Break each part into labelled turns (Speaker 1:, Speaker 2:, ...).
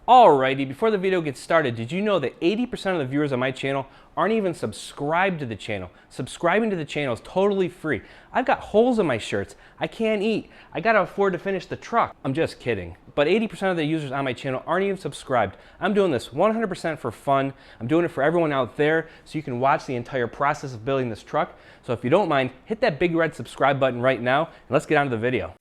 Speaker 1: Alrighty, before the video gets started, did you know that 80% of the viewers on my channel aren't even subscribed to the channel? Subscribing to the channel is totally free. I've got holes in my shirts. I can't eat. I gotta afford to finish the truck. I'm just kidding. But 80% of the users on my channel aren't even subscribed. I'm doing this 100% for fun. I'm doing it for everyone out there so you can watch the entire process of building this truck. So if you don't mind, hit that big red subscribe button right now and let's get on to the video.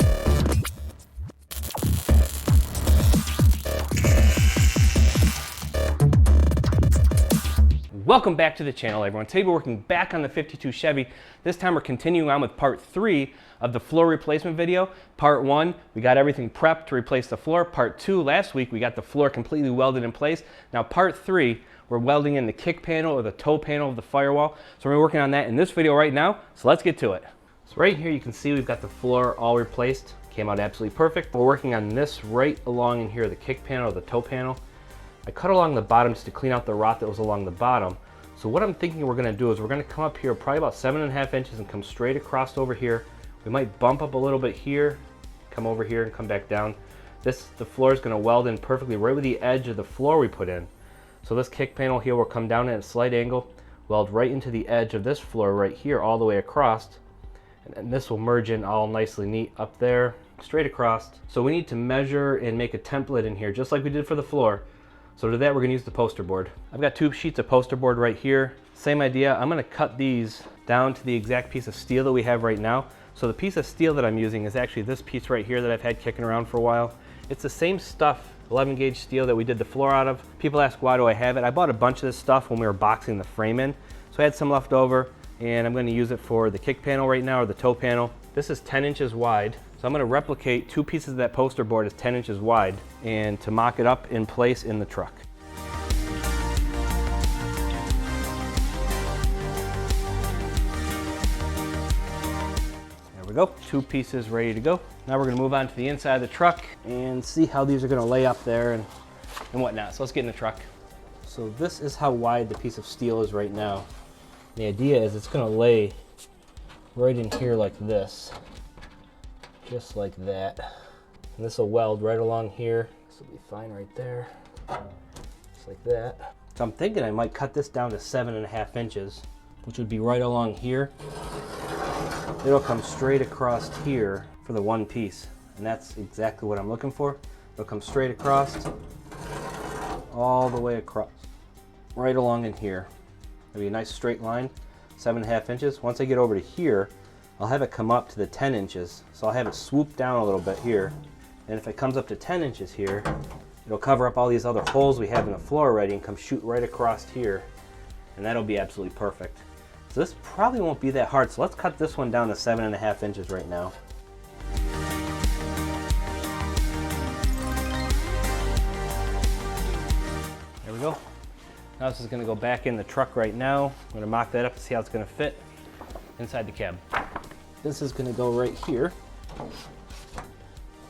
Speaker 1: Welcome back to the channel, everyone. Today we're working back on the 52 Chevy. This time we're continuing on with part 3 of the floor replacement video. Part 1, we got everything prepped to replace the floor. Part 2, last week we got the floor completely welded in place. Now part 3, we're welding in the kick panel or the toe panel of the firewall. So we're working on that in this video right now, so let's get to it. So right here you can see we've got the floor all replaced. Came out absolutely perfect. We're working on this right along in here, the kick panel or the toe panel. I cut along the bottom just to clean out the rot that was along the bottom. So what I'm thinking we're gonna do is we're gonna come up here probably about 7.5 inches and come straight across over here. We might bump up a little bit here, come over here and come back down. The floor is gonna weld in perfectly right with the edge of the floor we put in. So this kick panel here will come down at a slight angle, weld right into the edge of this floor right here all the way across. And this will merge in all nicely neat up there, straight across. So we need to measure and make a template in here just like we did for the floor. So to do that, we're gonna use the poster board. I've got 2 sheets of poster board right here. Same idea, I'm gonna cut these down to the exact piece of steel that we have right now. So the piece of steel that I'm using is actually this piece right here that I've had kicking around for a while. It's the same stuff, 11 gauge steel that we did the floor out of. People ask, why do I have it? I bought a bunch of this stuff when we were boxing the frame in. So I had some left over and I'm gonna use it for the kick panel right now or the toe panel. This is 10 inches wide. So I'm gonna replicate 2 pieces of that poster board as 10 inches wide and to mock it up in place in the truck. There we go, 2 pieces ready to go. Now we're gonna move on to the inside of the truck and see how these are gonna lay up there and whatnot. So let's get in the truck. So this is how wide the piece of steel is right now. The idea is it's gonna lay right in here like this. Just like that. And this will weld right along here. This will be fine right there. Just like that. So I'm thinking I might cut this down to 7.5 inches, which would be right along here. It'll come straight across here for the one piece. And that's exactly what I'm looking for. It'll come straight across, all the way across, right along in here. It'll be a nice straight line, 7.5 inches. Once I get over to here, I'll have it come up to the 10 inches. So I'll have it swoop down a little bit here. And if it comes up to 10 inches here, it'll cover up all these other holes we have in the floor already and come shoot right across here. And that'll be absolutely perfect. So this probably won't be that hard. So let's cut this one down to 7.5 inches right now. There we go. Now this is gonna go back in the truck right now. I'm gonna mock that up to see how it's gonna fit inside the cab. This is gonna go right here,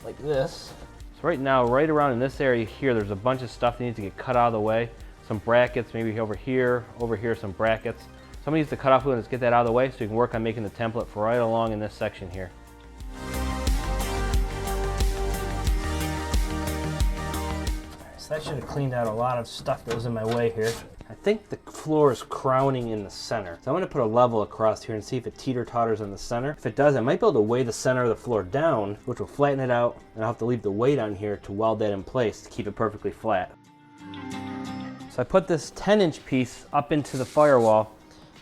Speaker 1: like this. So right now, right around in this area here, there's a bunch of stuff that needs to get cut out of the way. Some brackets, maybe over here, some brackets. Somebody needs to cut off and let's get that out of the way so you can work on making the template for right along in this section here. So that should have cleaned out a lot of stuff that was in my way here. I think the floor is crowning in the center. So I'm gonna put a level across here and see if it teeter-totters in the center. If it does, I might be able to weigh the center of the floor down, which will flatten it out, and I'll have to leave the weight on here to weld that in place to keep it perfectly flat. So I put this 10-inch piece up into the firewall,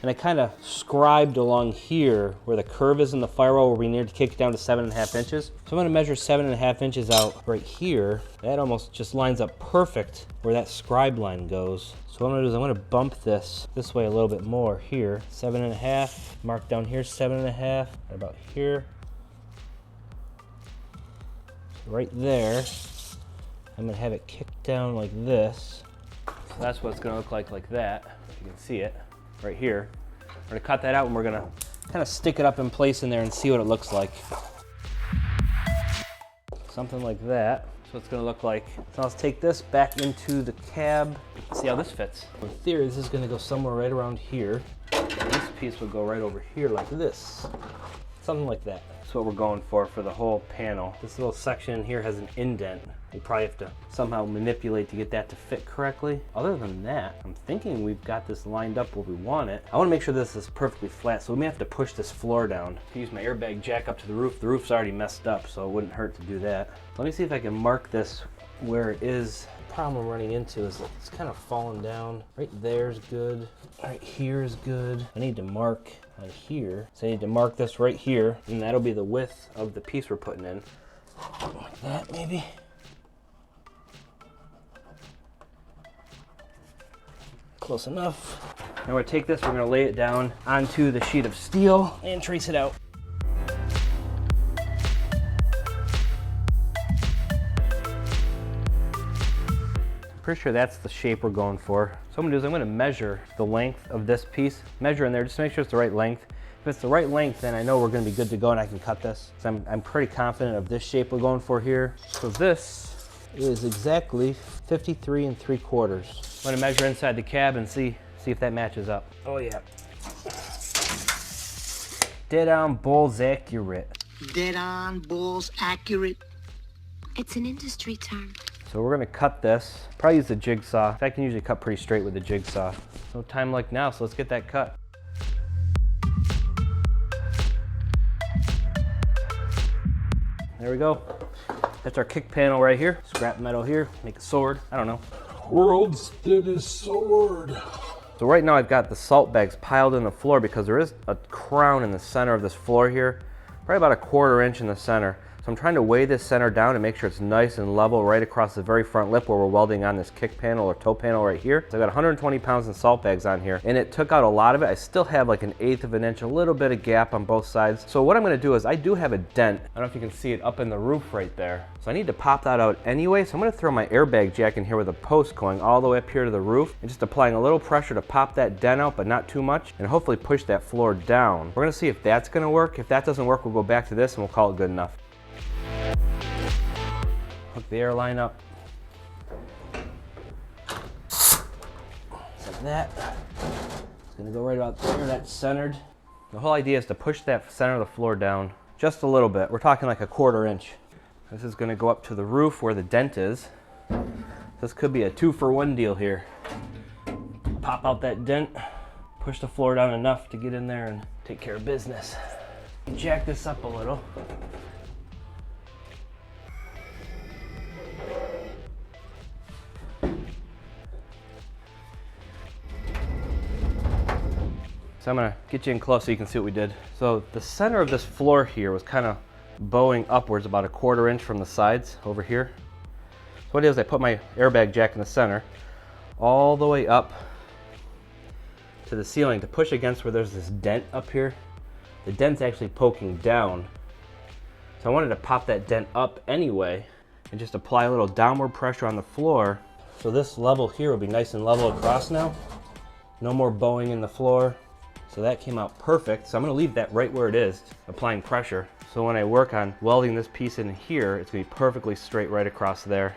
Speaker 1: and I kind of scribed along here where the curve is in the firewall where we need to kick down to 7.5 inches. So I'm gonna measure 7.5 inches out right here. That almost just lines up perfect where that scribe line goes. So what I'm gonna do is I'm gonna bump this way a little bit more here. 7.5, mark down here 7.5, about here. Right there, I'm gonna have it kicked down like this. So that's what it's gonna look like that. You can see it right here. We're gonna cut that out and we're gonna kind of stick it up in place in there and see what it looks like. Something like that. That's what it's gonna look like. So let's take this back into the cab, see how this fits. In theory, this is gonna go somewhere right around here. This piece will go right over here like this. Something like that. That's what we're going for the whole panel. This little section here has an indent. You probably have to somehow manipulate to get that to fit correctly. Other than that, I'm thinking we've got this lined up where we want it. I want to make sure this is perfectly flat, so we may have to push this floor down. Use my airbag jack up to the roof. The roof's already messed up, so it wouldn't hurt to do that. Let me see if I can mark this where it is. The problem I'm running into is it's kind of falling down. Right there's good. Right here is good. I need to mark on here. So I need to mark this right here, and that'll be the width of the piece we're putting in. Like that, maybe. Close enough. Now we're gonna take this, we're gonna lay it down onto the sheet of steel and trace it out. Pretty sure that's the shape we're going for. So what I'm gonna do is I'm gonna measure the length of this piece, measure in there just to make sure it's the right length. If it's the right length, then I know we're gonna be good to go and I can cut this. So I'm pretty confident of this shape we're going for here. So this is exactly 53 3/4. I'm gonna measure inside the cab and see if that matches up. Oh yeah. Dead on balls accurate.
Speaker 2: Dead on balls accurate.
Speaker 3: It's an industry term.
Speaker 1: So we're gonna cut this. Probably use the jigsaw. In fact, I can usually cut pretty straight with the jigsaw. No time like now, so let's get that cut. There we go. That's our kick panel right here. Scrap metal here, make a sword. I don't know.
Speaker 4: World's thinnest sword.
Speaker 1: So right now I've got the salt bags piled in the floor because there is a crown in the center of this floor here, probably about 1/4 inch in the center. So I'm trying to weigh this center down and make sure it's nice and level right across the very front lip where we're welding on this kick panel or toe panel right here. So I've got 120 pounds in salt bags on here, and it took out a lot of it. I still have like 1/8 of an inch, a little bit of gap on both sides. So what I'm gonna do is I do have a dent. I don't know if you can see it up in the roof right there. So I need to pop that out anyway. So I'm gonna throw my airbag jack in here with a post going all the way up here to the roof and just applying a little pressure to pop that dent out, but not too much, and hopefully push that floor down. We're gonna see if that's gonna work. If that doesn't work, we'll go back to this and we'll call it good enough. Hook the airline up. Like that. It's gonna go right about there, that's centered. The whole idea is to push that center of the floor down just a little bit. We're talking like 1/4 inch. This is gonna go up to the roof where the dent is. This could be a 2-for-1 deal here. Pop out that dent, push the floor down enough to get in there and take care of business. Jack this up a little. So I'm gonna get you in close so you can see what we did. So the center of this floor here was kind of bowing upwards about 1/4 inch from the sides over here. So what it is, I put my airbag jack in the center all the way up to the ceiling to push against where there's this dent up here. The dent's actually poking down. So I wanted to pop that dent up anyway and just apply a little downward pressure on the floor. So this level here will be nice and level across now. No more bowing in the floor. So that came out perfect. So I'm gonna leave that right where it is, applying pressure. So when I work on welding this piece in here, it's gonna be perfectly straight right across there.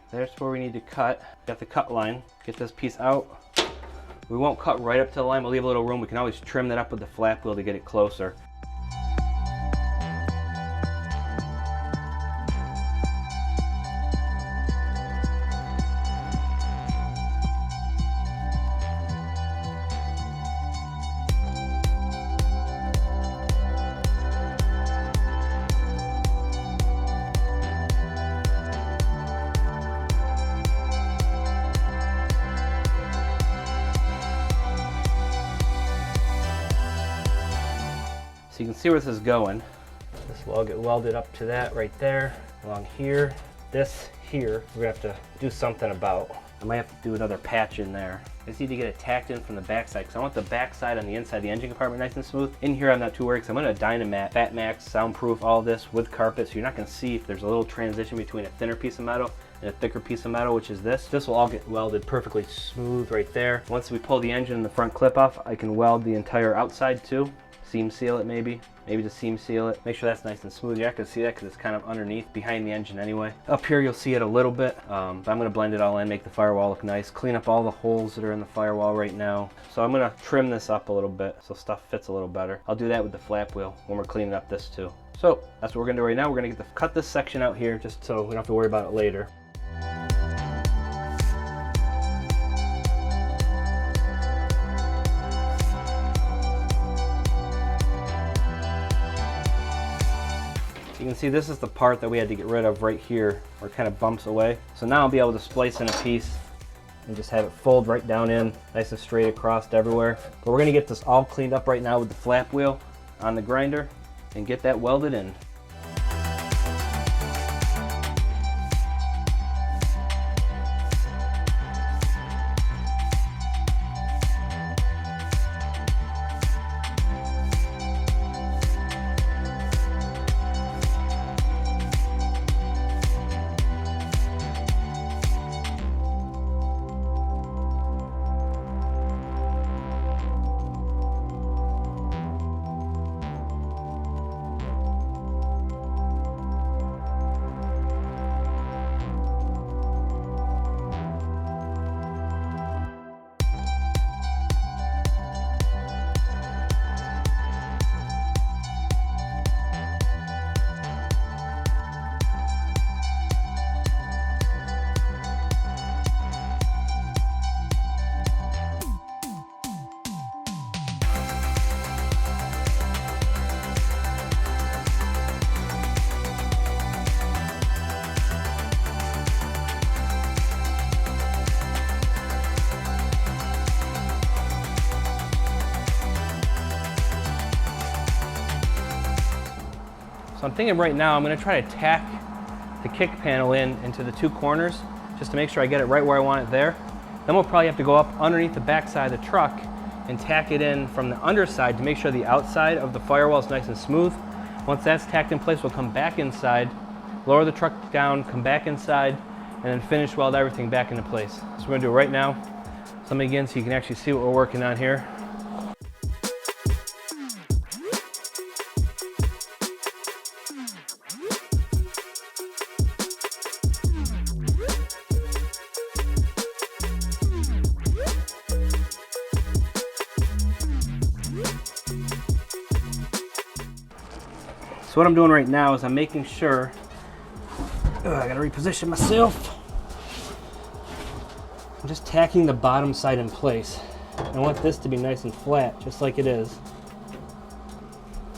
Speaker 1: There's where we need to cut. Got the cut line, get this piece out. We won't cut right up to the line, we'll leave a little room. We can always trim that up with the flap wheel to get it closer. So you can see where this is going. This will all get welded up to that right there, along here. This here, we're gonna have to do something about. I might have to do another patch in there. I just need to get it tacked in from the backside because I want the backside on the inside, the engine compartment nice and smooth. In here I'm not too worried because I'm gonna Dynamat, Fat Max, soundproof all this with carpet, so you're not gonna see if there's a little transition between a thinner piece of metal and a thicker piece of metal, which is this. This will all get welded perfectly smooth right there. Once we pull the engine and the front clip off, I can weld the entire outside too. seam seal it maybe. Maybe just seam seal it. Make sure that's nice and smooth. You're not going to see that because it's kind of underneath, behind the engine anyway. Up here you'll see it a little bit, but I'm going to blend it all in, make the firewall look nice, clean up all the holes that are in the firewall right now. So I'm going to trim this up a little bit so stuff fits a little better. I'll do that with the flap wheel when we're cleaning up this too. So that's what we're going to do right now. We're going to cut this section out here just so we don't have to worry about it later. You can see this is the part that we had to get rid of right here, where it kind of bumps away. So now I'll be able to splice in a piece and just have it fold right down in, nice and straight across everywhere. But we're gonna get this all cleaned up right now with the flap wheel on the grinder and get that welded in. So I'm thinking right now I'm going to try to tack the kick panel into the two corners just to make sure I get it right where I want it there. Then we'll probably have to go up underneath the back side of the truck and tack it in from the underside to make sure the outside of the firewall is nice and smooth. Once that's tacked in place, we'll come back inside, lower the truck down, come back inside, and then finish weld everything back into place. So we're going to do it right now. So let me again so you can actually see what we're working on here. So what I'm doing right now is I'm making sure, I gotta reposition myself. I'm just tacking the bottom side in place. I want this to be nice and flat, just like it is.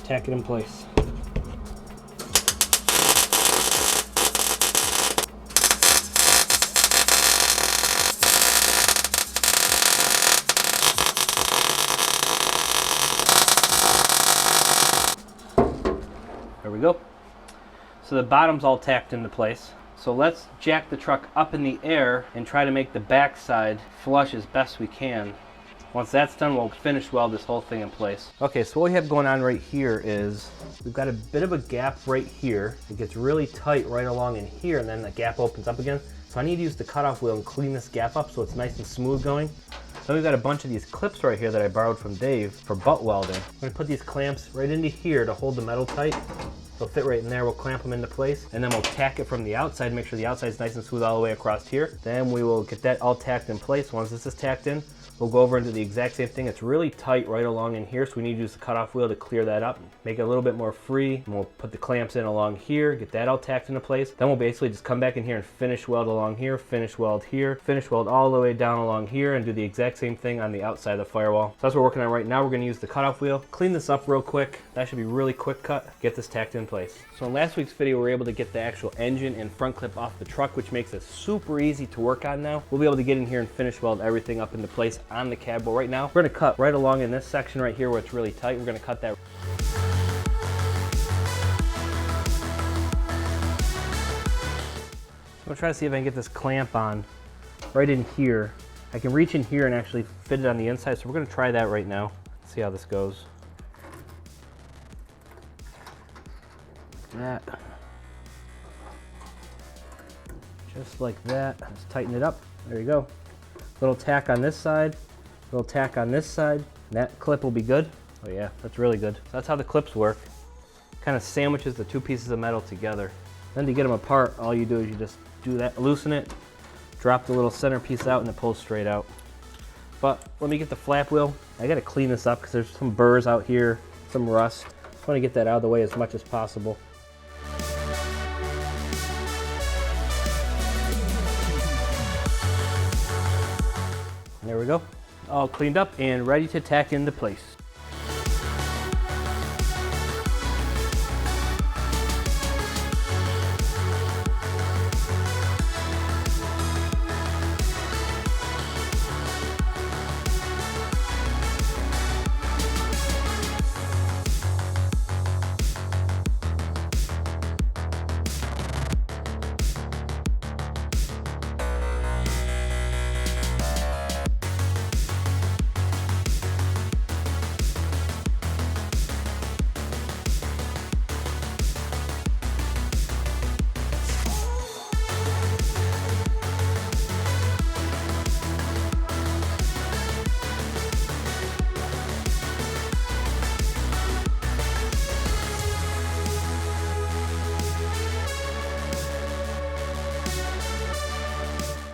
Speaker 1: Tack it in place. There we go. So the bottom's all tacked into place. So let's jack the truck up in the air and try to make the back side flush as best we can. Once that's done, we'll finish weld this whole thing in place. Okay, so what we have going on right here is we've got a bit of a gap right here. It gets really tight right along in here, and then the gap opens up again. So I need to use the cutoff wheel and clean this gap up so it's nice and smooth going. Then we've got a bunch of these clips right here that I borrowed from Dave for butt welding. I'm gonna put these clamps right into here to hold the metal tight. They'll fit right in there. We'll clamp them into place, and then we'll tack it from the outside, make sure the outside's nice and smooth all the way across here. Then we will get that all tacked in place. Once this is tacked in, we'll go over and do the exact same thing. It's really tight right along in here, so we need to use the cutoff wheel to clear that up, make it a little bit more free. And we'll put the clamps in along here, get that all tacked into place. Then we'll basically just come back in here and finish weld along here, finish weld here, finish weld all the way down along here, and do the exact same thing on the outside of the firewall. So that's what we're working on right now. We're gonna use the cutoff wheel, clean this up real quick. That should be really quick cut, get this tacked in place. So in last week's video, we were able to get the actual engine and front clip off the truck, which makes it super easy to work on now. We'll be able to get in here and finish weld everything up into place on the cab. But right now, we're gonna cut right along in this section right here where it's really tight. We're gonna cut that. I'm gonna try to see if I can get this clamp on right in here. I can reach in here and actually fit it on the inside, so we're gonna try that right now. See how this goes. That. Just like that. Let's tighten it up. There you go. Little tack on this side, little tack on this side. That clip will be good. Oh yeah, that's really good. So that's how the clips work. Kind of sandwiches the two pieces of metal together. Then to get them apart, all you do is you just do that, loosen it, drop the little center piece out, and it pulls straight out. But let me get the flap wheel. I gotta clean this up because there's some burrs out here, some rust. I want to get that out of the way as much as possible. There we go. All cleaned up and ready to tack into place.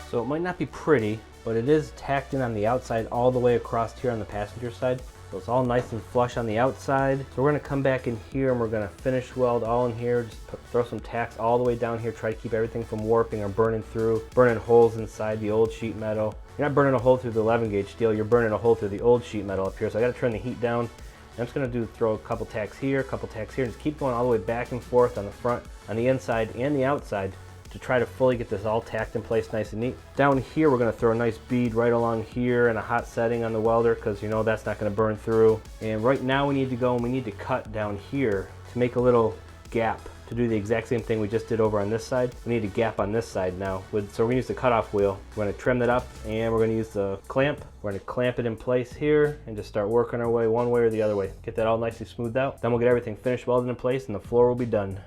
Speaker 1: So it might not be pretty, but it is tacked in on the outside all the way across here on the passenger side. So it's all nice and flush on the outside. So we're gonna come back in here and we're gonna finish weld all in here, just throw some tacks all the way down here, try to keep everything from warping or burning holes inside the old sheet metal. You're not burning a hole through the 11 gauge steel, you're burning a hole through the old sheet metal up here. So I gotta turn the heat down. I'm just gonna throw a couple tacks here, a couple tacks here, and just keep going all the way back and forth on the front, on the inside and the outside, to try to fully get this all tacked in place nice and neat. Down here we're going to throw a nice bead right along here and a hot setting on the welder because you know that's not going to burn through. And right now we need to go and we need to cut down here to make a little gap to do the exact same thing we just did over on this side. We need a gap on this side now. So we're going to use the cutoff wheel. We're going to trim that up and we're going to use the clamp. We're going to clamp it in place here and just start working our way one way or the other way. Get that all nicely smoothed out. Then we'll get everything finished welded in place and the floor will be done.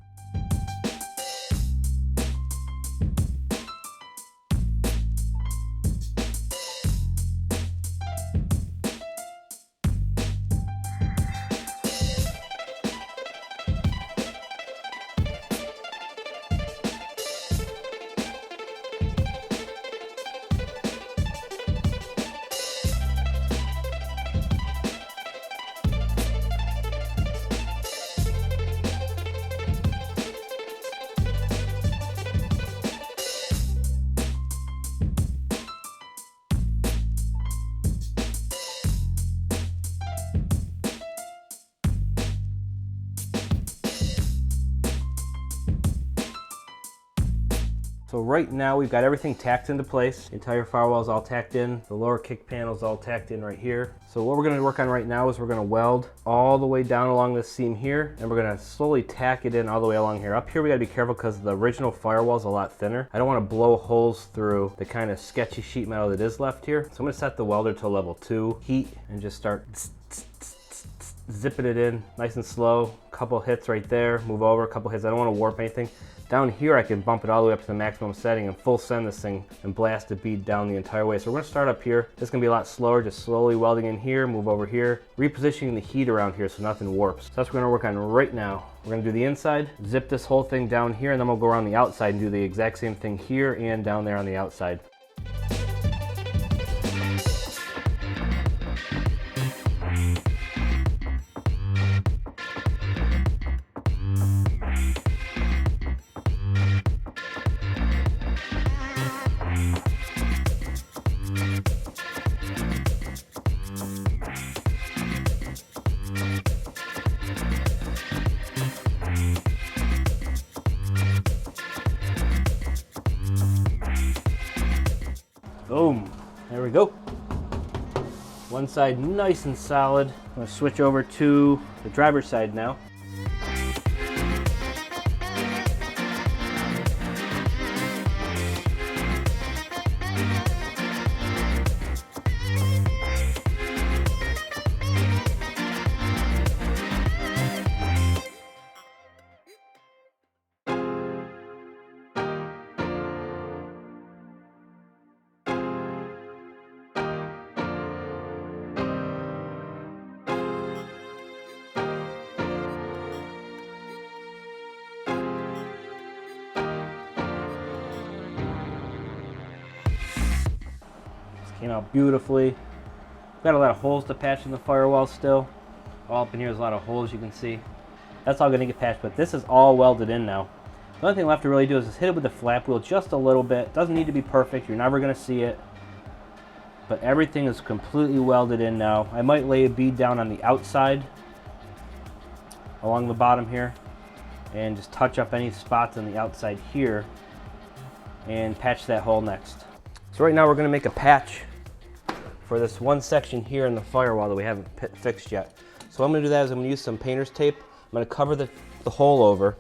Speaker 1: So right now we've got everything tacked into place. The entire firewall is all tacked in. The lower kick panel is all tacked in right here. So what we're going to work on right now is we're going to weld all the way down along this seam here, and we're going to slowly tack it in all the way along here. Up here we got to be careful because the original firewall is a lot thinner. I don't want to blow holes through the kind of sketchy sheet metal that is left here. So I'm going to set the welder to level 2 heat and just start zipping it in nice and slow. Couple hits right there, move over, a couple hits. I don't want to warp anything. Down here I can bump it all the way up to the maximum setting and full send this thing and blast the bead down the entire way. So we're going to start up here. This is going to be a lot slower, just slowly welding in here, move over here, repositioning the heat around here so nothing warps. So that's what we're going to work on right now. We're going to do the inside, zip this whole thing down here, and then we'll go around the outside and do the exact same thing here and down there on the outside. Boom, there we go. One side nice and solid. I'm gonna switch over to the driver's side now. Came out beautifully. Got a lot of holes to patch in the firewall still. All up in here is a lot of holes you can see. That's all gonna get patched, but this is all welded in now. The only thing left to really do is just hit it with the flap wheel just a little bit. Doesn't need to be perfect, you're never gonna see it. But everything is completely welded in now. I might lay a bead down on the outside along the bottom here and just touch up any spots on the outside here and patch that hole next. So right now we're gonna make a patch for this one section here in the firewall that we haven't fixed yet. So what I'm gonna do that is I'm gonna use some painter's tape. I'm gonna cover the hole over.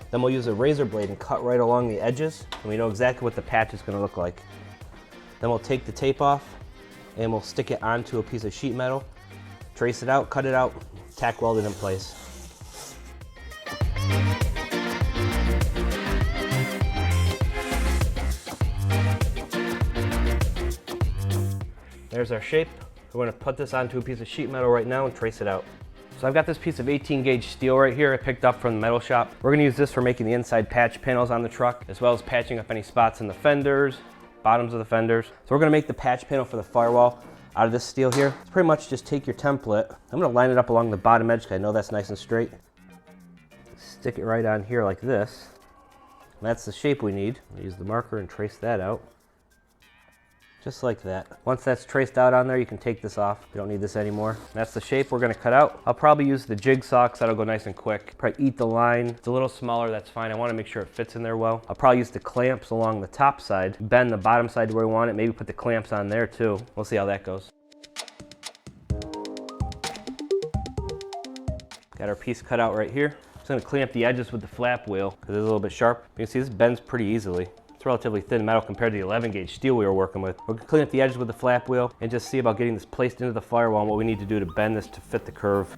Speaker 1: Then we'll use a razor blade and cut right along the edges, and we know exactly what the patch is gonna look like. Then we'll take the tape off and we'll stick it onto a piece of sheet metal, trace it out, cut it out, tack weld it in place. There's our shape. We're gonna put this onto a piece of sheet metal right now and trace it out. So I've got this piece of 18 gauge steel right here I picked up from the metal shop. We're gonna use this for making the inside patch panels on the truck, as well as patching up any spots in the fenders, bottoms of the fenders. So we're gonna make the patch panel for the firewall out of this steel here. It's pretty much just take your template. I'm gonna line it up along the bottom edge because I know that's nice and straight. Stick it right on here like this. And that's the shape we need. I'll use the marker and trace that out. Just like that. Once that's traced out on there, you can take this off. We don't need this anymore. That's the shape we're gonna cut out. I'll probably use the jigsaw because that'll go nice and quick. Probably eat the line. It's a little smaller, that's fine. I wanna make sure it fits in there well. I'll probably use the clamps along the top side, bend the bottom side to where we want it, maybe put the clamps on there too. We'll see how that goes. Got our piece cut out right here. Just gonna clean up the edges with the flap wheel because it's a little bit sharp. You can see this bends pretty easily. It's relatively thin metal compared to the 11 gauge steel we were working with. We're gonna clean up the edges with the flap wheel and just see about getting this placed into the firewall and what we need to do to bend this to fit the curve.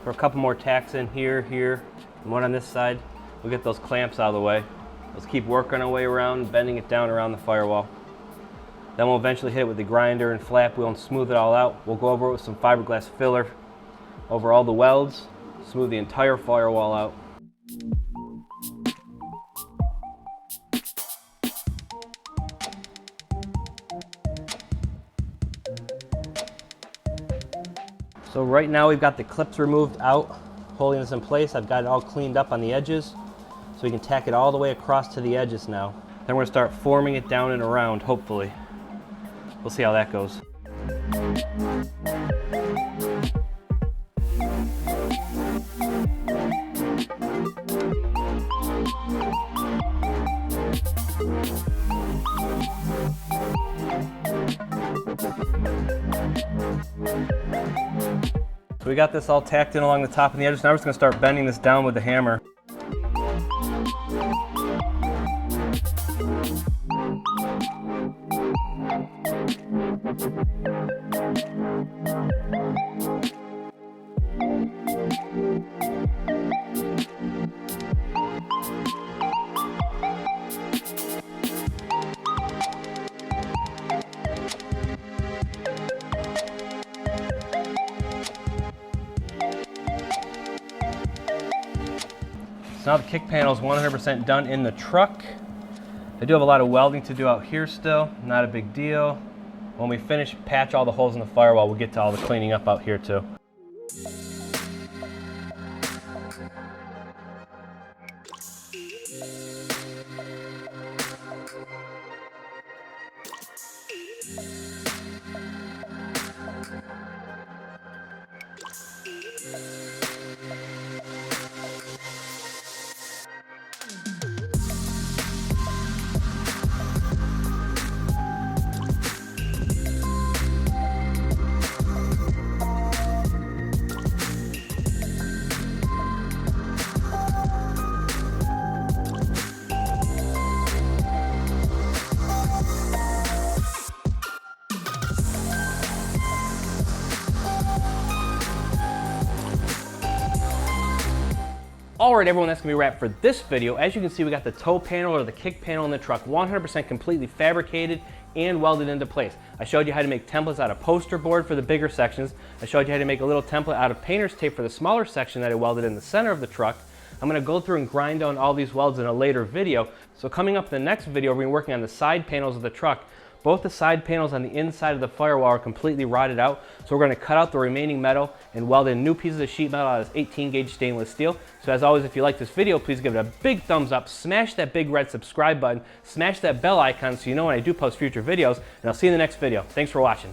Speaker 1: For a couple more tacks in here, and one on this side. We'll get those clamps out of the way. Let's keep working our way around, bending it down around the firewall. Then we'll eventually hit it with the grinder and flap wheel and smooth it all out. We'll go over it with some fiberglass filler over all the welds, smooth the entire firewall out. So right now we've got the clips removed out, holding this in place. I've got it all cleaned up on the edges, so we can tack it all the way across to the edges now. Then we're gonna start forming it down and around, hopefully. We'll see how that goes. So we got this all tacked in along the top and the edges. Now we're just gonna start bending this down with the hammer. So now the kick panel is 100% done in the truck. I do have a lot of welding to do out here still, not a big deal. When we finish, patch all the holes in the firewall, we'll get to all the cleaning up out here too. Alright everyone, that's going to be a wrap for this video. As you can see, we got the toe panel or the kick panel in the truck 100% completely fabricated and welded into place. I showed you how to make templates out of poster board for the bigger sections. I showed you how to make a little template out of painter's tape for the smaller section that I welded in the center of the truck. I'm going to go through and grind down all these welds in a later video. So coming up in the next video, we're going to be working on the side panels of the truck. Both the side panels on the inside of the firewall are completely rotted out, so we're going to cut out the remaining metal and weld in new pieces of sheet metal out of 18 gauge stainless steel. So as always, if you like this video, please give it a big thumbs up, smash that big red subscribe button, smash that bell icon so you know when I do post future videos, and I'll see you in the next video. Thanks for watching.